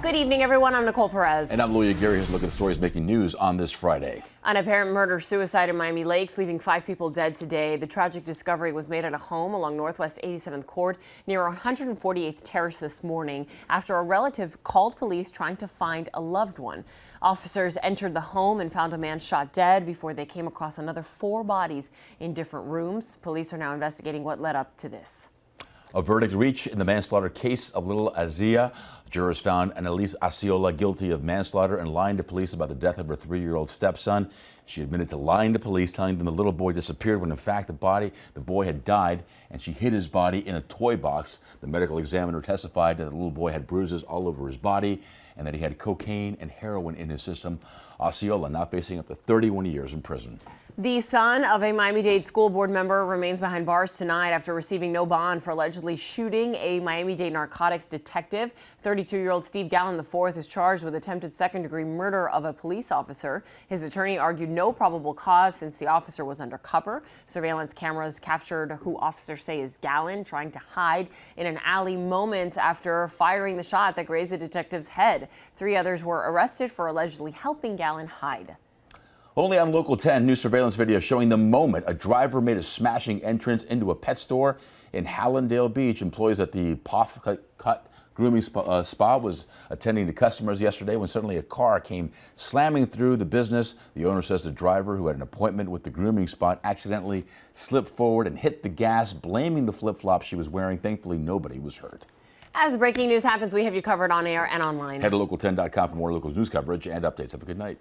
Good evening, everyone. I'm Nicole Perez. And I'm Louis Aguirre. Here's a look at the stories making news on this Friday. An apparent murder-suicide in Miami Lakes, leaving 5 people dead today. The tragic discovery was made at a home along Northwest 87th Court near 148th Terrace this morning after a relative called police trying to find a loved one. Officers entered the home and found a man shot dead before they came across another 4 bodies in different rooms. Police are now investigating what led up to this. A verdict reached in the manslaughter case of Little Azia. Jurors found Annalise Osceola guilty of manslaughter and lying to police about the death of her 3-year-old stepson. She admitted to lying to police, telling them the little boy disappeared when in fact the boy had died, and she hid his body in a toy box. The medical examiner testified that the little boy had bruises all over his body and that he had cocaine and heroin in his system. Osceola now facing up to 31 years in prison. The son of a Miami-Dade school board member remains behind bars tonight after receiving no bond for allegedly shooting a Miami-Dade narcotics detective. 32-year-old Steve Gallen IV is charged with attempted second-degree murder of a police officer. His attorney argued no probable cause since the officer was undercover. Surveillance cameras captured who officers say is Gallen trying to hide in an alley moments after firing the shot that grazed the detective's head. 3 others were arrested for allegedly helping Gallen hide. Only on Local 10, new surveillance video showing the moment a driver made a smashing entrance into a pet store in Hallandale Beach. Employees at the Puff Cut Grooming Spa was attending to customers yesterday when suddenly a car came slamming through the business. The owner says the driver, who had an appointment with the grooming spot, accidentally slipped forward and hit the gas, blaming the flip-flops she was wearing. Thankfully, nobody was hurt. As breaking news happens, we have you covered on air and online. Head to local10.com for more local news coverage and updates. Have a good night.